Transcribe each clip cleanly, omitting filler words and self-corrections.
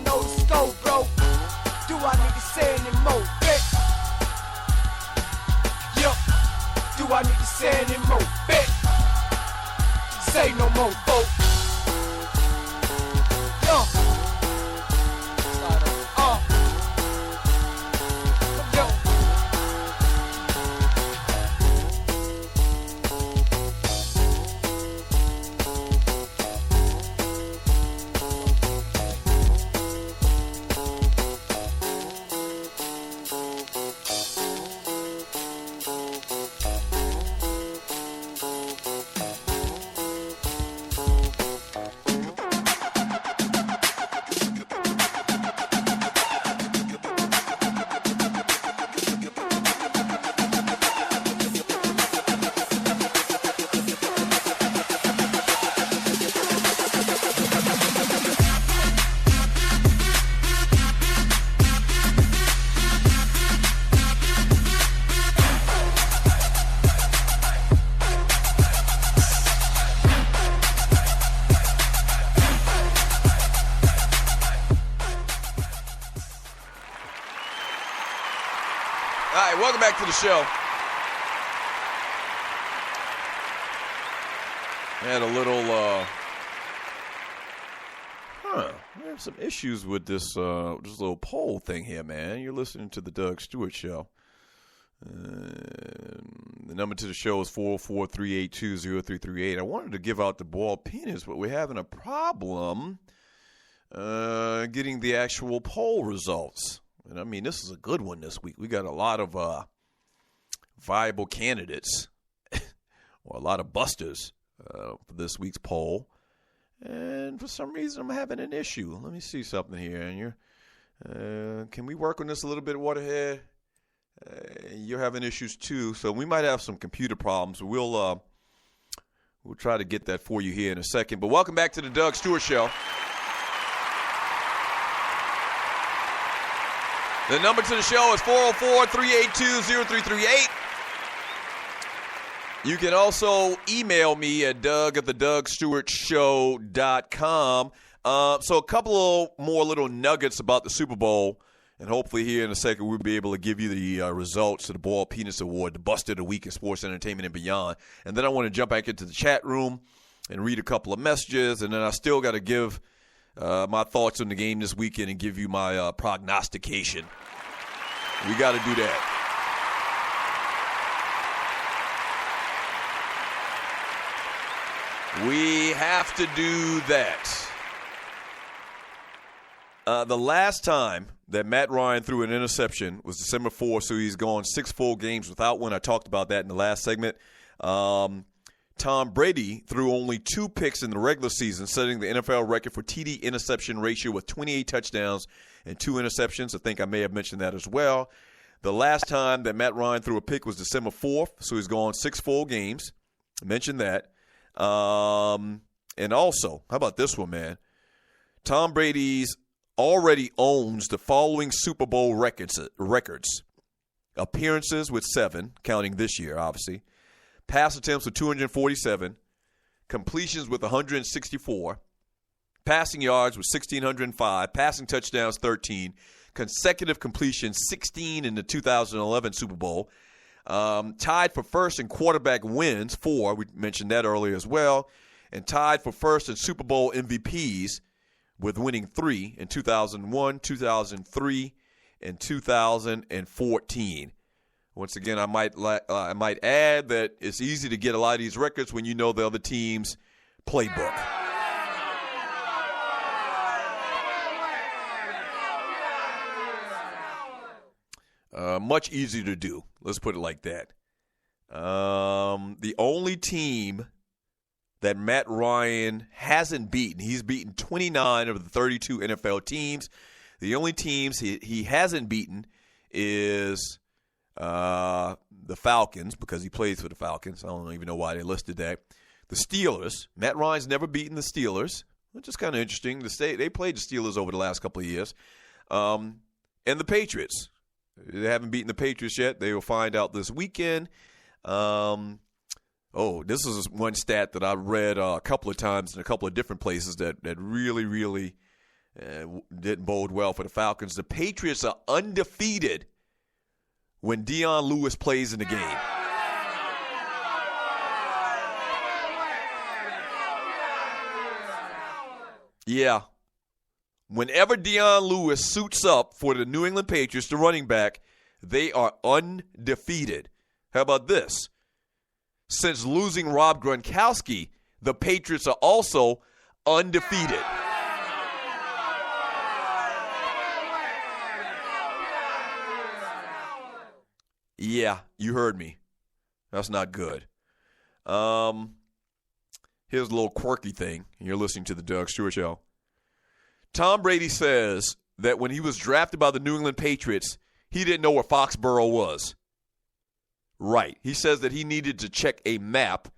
don't know the scope, bro. Do I need to say anymore? Vick. Yup. Do I need to say anymore? Vick. Say no more, folks. Welcome back to the show. I had a little, we have some issues with this little poll thing here, man. You're listening to the Doug Stewart Show. The number to the show is 404-382-0338. I wanted to give out the ball penis, but we're having a problem getting the actual poll results. And I mean, this is a good one this week. We got a lot of viable candidates or a lot of busters for this week's poll. And for some reason, I'm having an issue. Let me see something here. And can we work on this a little bit, Waterhead? You're having issues too, so we might have some computer problems. We'll try to get that for you here in a second. But welcome back to the Doug Stewart Show. The number to the show is 404-382-0338. You can also email me at doug@thedougstewartshow.com. So a couple of more little nuggets about the Super Bowl, and hopefully here in a second we'll be able to give you the results of the Ball Penis Award, the Bust of the Week in Sports Entertainment and Beyond. And then I want to jump back into the chat room and read a couple of messages, and then I still got to give my thoughts on the game this weekend and give you my prognostication. We got to do that. We have to do that. The last time that Matt Ryan threw an interception was December 4th, so he's gone 6 full games without one. I talked about that in the last segment. Tom Brady threw only 2 picks in the regular season, setting the NFL record for TD interception ratio with 28 touchdowns and 2 interceptions. I think I may have mentioned that as well. The last time that Matt Ryan threw a pick was December 4th, so he's gone 6 full games. I mentioned that. And also, how about this one, man? Tom Brady's already owns the following Super Bowl records. Appearances with 7, counting this year, obviously. Pass attempts with 247, completions with 164, passing yards with 1,605, passing touchdowns 13, consecutive completions 16 in the 2011 Super Bowl, tied for first in quarterback wins 4, we mentioned that earlier as well, and tied for first in Super Bowl MVPs with winning 3 in 2001, 2003, and 2014. Once again, I might add that it's easy to get a lot of these records when you know the other team's playbook. Much easier to do. Let's put it like that. The only team that Matt Ryan hasn't beaten, he's beaten 29 of the 32 NFL teams. The only teams he hasn't beaten is the Falcons, because he plays for the Falcons. I don't even know why they listed that. The Steelers. Matt Ryan's never beaten the Steelers, which is kind of interesting. They played the Steelers over the last couple of years. And the Patriots. They haven't beaten the Patriots yet. They will find out this weekend. This is one stat that I read a couple of times in a couple of different places that really, really Didn't bode well for the Falcons. The Patriots are undefeated when Dion Lewis plays in the game. Yeah. Whenever Dion Lewis suits up for the New England Patriots, the running back, they are undefeated. How about this? Since losing Rob Gronkowski, the Patriots are also undefeated. Yeah, you heard me. That's not good. Here's a little quirky thing. You're listening to the Doug Stewart Show. Tom Brady says that when he was drafted by the New England Patriots, he didn't know where Foxborough was. Right. He says that he needed to check a map,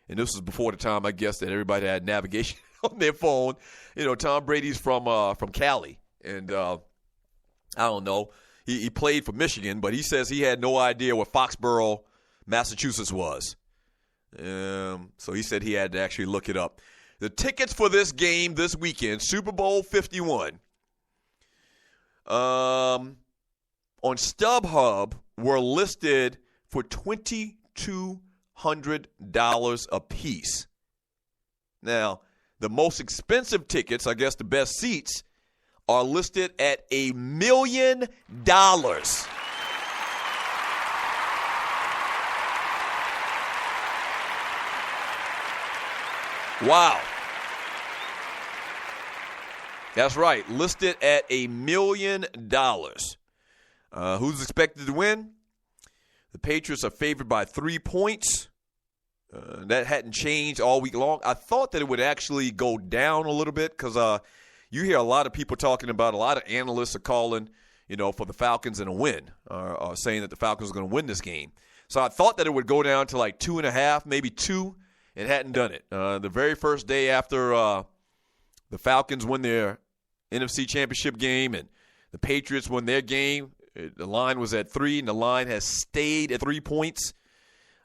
and this was before the time, I guess, that everybody had navigation on their phone. You know, Tom Brady's from Cali, and I don't know. He played for Michigan, but he says he had no idea where Foxborough, Massachusetts was. So he said he had to actually look it up. The tickets for this game this weekend, Super Bowl 51, on StubHub were listed for $2,200 a piece. Now, the most expensive tickets, I guess the best seats, are listed at $1 million. Wow. That's right. Listed at $1 million. Who's expected to win? The Patriots are favored by 3 points. That hadn't changed all week long. I thought that it would actually go down a little bit because you hear a lot of people talking about, a lot of analysts are calling, for the Falcons in a win, or saying that the Falcons are going to win this game. So I thought that it would go down to like 2.5, maybe 2. It hadn't done it. The very first day after the Falcons won their NFC Championship game and the Patriots won their game, the line was at 3, and the line has stayed at 3 points.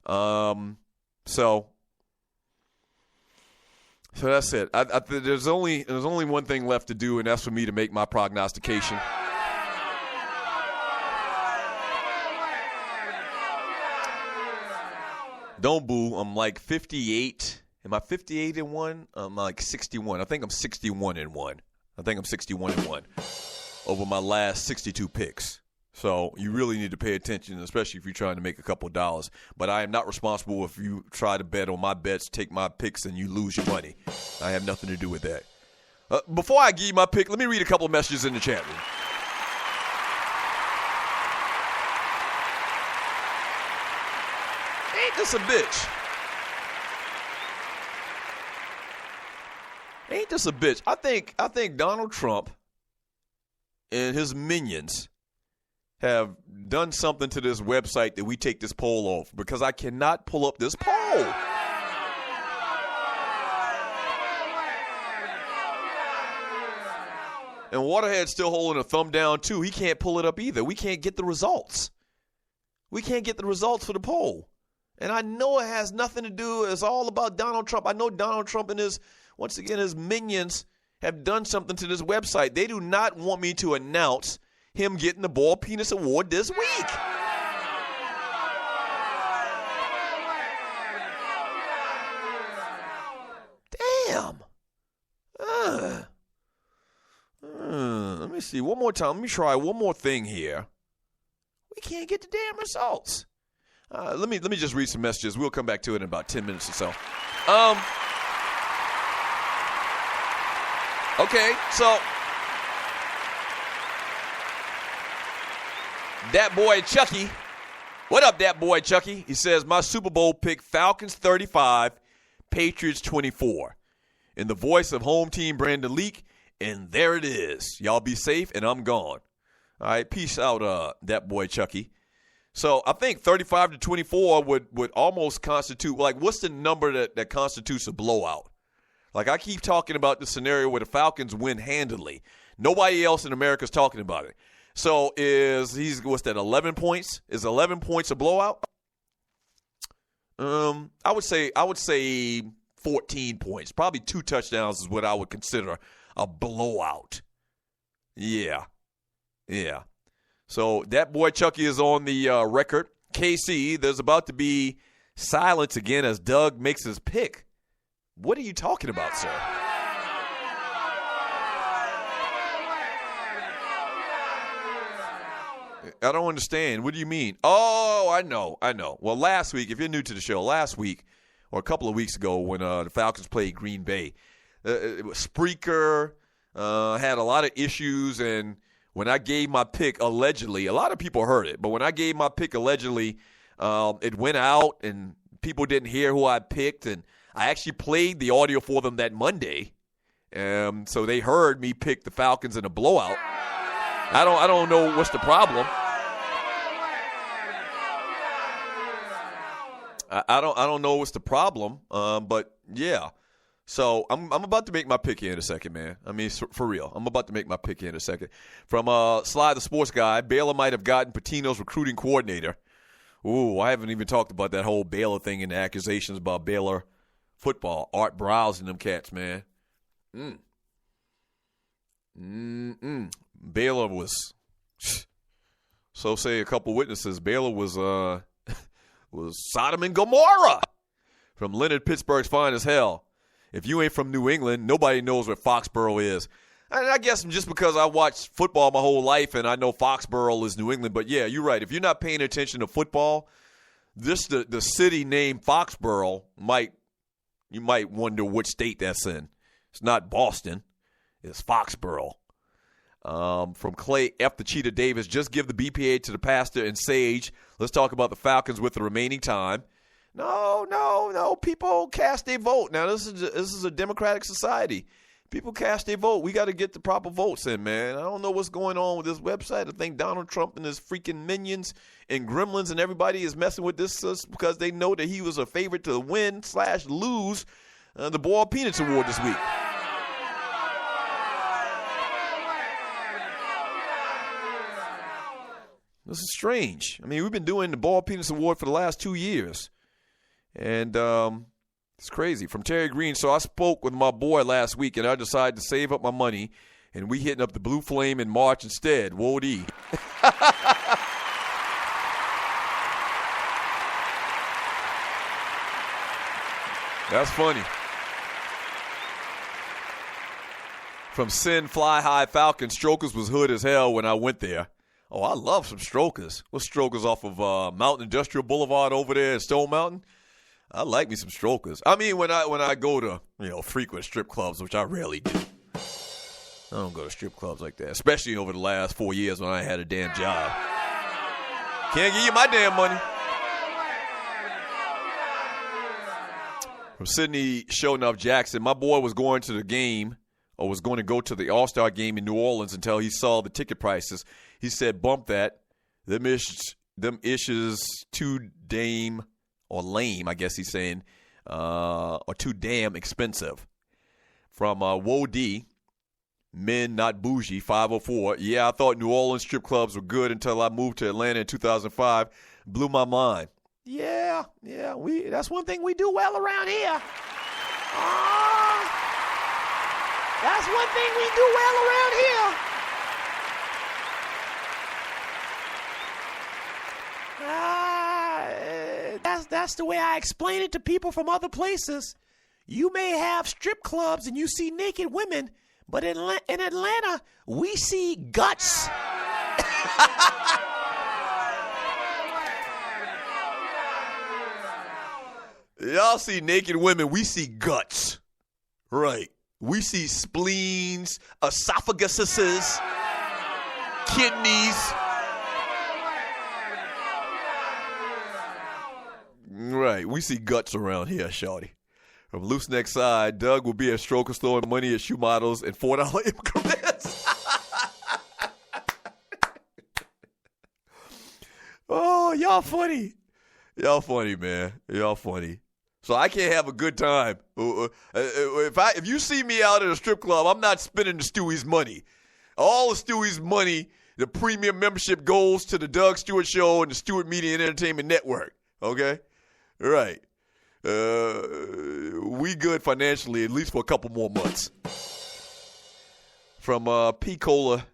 So that's it. There's only one thing left to do, and that's for me to make my prognostication. Don't boo. I'm like 58. Am I 58-1? I'm like 61. I think I'm 61-1. Over my last 62 picks. So you really need to pay attention, especially if you're trying to make a couple of dollars. But I am not responsible if you try to bet on my bets, take my picks, and you lose your money. I have nothing to do with that. Before I give you my pick, let me read a couple of messages in the chat room. Ain't this a bitch? Ain't this a bitch? I think Donald Trump and his minions have done something to this website that we take this poll off, because I cannot pull up this poll. And Waterhead's still holding a thumb down, too. He can't pull it up either. We can't get the results. We can't get the results for the poll. And I know it has nothing to do. It's all about Donald Trump. I know Donald Trump and his minions have done something to this website. They do not want me to announce him getting the Ball Penis Award this week. Damn. Let me see. One more time. Let me try one more thing here. We can't get the damn results. Let me just read some messages. We'll come back to it in about 10 minutes or so. Okay, so that boy Chucky. What up, that boy Chucky? He says, my Super Bowl pick, Falcons 35, Patriots 24. In the voice of home team Brandon Leak, and there it is. Y'all be safe, and I'm gone. All right, peace out, that boy Chucky. So I think 35-24 would almost constitute, like, what's the number that constitutes a blowout? Like, I keep talking about the scenario where the Falcons win handily. Nobody else in America is talking about it. So what's that, 11 points? Is 11 points a blowout? I would say 14 points. Probably 2 touchdowns is what I would consider a blowout. Yeah. Yeah. So that boy Chucky is on the record. KC, there's about to be silence again as Doug makes his pick. What are you talking about, sir? I don't understand. What do you mean? Oh, I know. Well, last week, if you're new to the show, last week or a couple of weeks ago when the Falcons played Green Bay, Spreaker had a lot of issues, and when I gave my pick allegedly, a lot of people heard it, but when I gave my pick allegedly, it went out and people didn't hear who I picked, and I actually played the audio for them that Monday, so they heard me pick the Falcons in a blowout. I don't know what's the problem. I don't know what's the problem, but yeah. So I'm about to make my pick here in a second, man. I mean, for real. I'm about to make my pick here in a second. From Sly the Sports Guy, Baylor might have gotten Patino's recruiting coordinator. Ooh, I haven't even talked about that whole Baylor thing and the accusations about Baylor football. Art Browse and them cats, man. Baylor was, so say a couple witnesses, Baylor was Sodom and Gomorrah. From Leonard Pittsburgh's Fine as Hell. If you ain't from New England, nobody knows where Foxborough is. And I guess just because I watched football my whole life and I know Foxborough is New England. But, yeah, you're right. If you're not paying attention to football, the city named Foxborough you might wonder which state that's in. It's not Boston. It's Foxborough. From Clay F. the Cheetah Davis, just give the BPA to the pastor and Sage. Let's talk about the Falcons with the remaining time. No. People cast their vote. Now, this is a democratic society. People cast their vote. We got to get the proper votes in, man. I don't know what's going on with this website. I think Donald Trump and his freaking minions and gremlins and everybody is messing with this because they know that he was a favorite to win/lose the Boiled Peanuts Award this week. This is strange. I mean, we've been doing the Boiled Peanuts Award for the last 2 years. And it's crazy. From Terry Green, so I spoke with my boy last week, and I decided to save up my money, and we hitting up the Blue Flame in March instead. Whoa-dee. That's funny. From Sin Fly High Falcon, Strokers was hood as hell when I went there. Oh, I love some Strokers. What's Strokers off of Mountain Industrial Boulevard over there in Stone Mountain? I like me some Strokers. I mean, when I go to, frequent strip clubs, which I rarely do. I don't go to strip clubs like that, especially over the last 4 years when I had a damn job. Can't give you my damn money. From Sydney Shownuff Jackson, my boy was going to the game, or was going to go to the All-Star game in New Orleans until he saw the ticket prices. He said, bump that. Them issues too lame, I guess he's saying, or too damn expensive. From Wo D, Men Not Bougie, 504. Yeah, I thought New Orleans strip clubs were good until I moved to Atlanta in 2005. Blew my mind. Yeah, that's one thing we do well around here. That's one thing we do well around here. That's the way I explain it to people from other places. You may have strip clubs and you see naked women, but in Atlanta, we see guts. Y'all see naked women, we see guts. Right. We see spleens, esophaguses, kidneys. Right. We see guts around here, shawty. From Loose Neck Side, Doug will be at Strokers throwing money at shoe models in $4 increments. Oh, y'all funny. Y'all funny, man. Y'all funny. So I can't have a good time. If you see me out at a strip club, I'm not spending the Stewie's money. All the Stewie's money, the premium membership goes to the Doug Stewart Show and the Stewart Media and Entertainment Network. Okay? Right. We good financially, at least for a couple more months. From P. Cola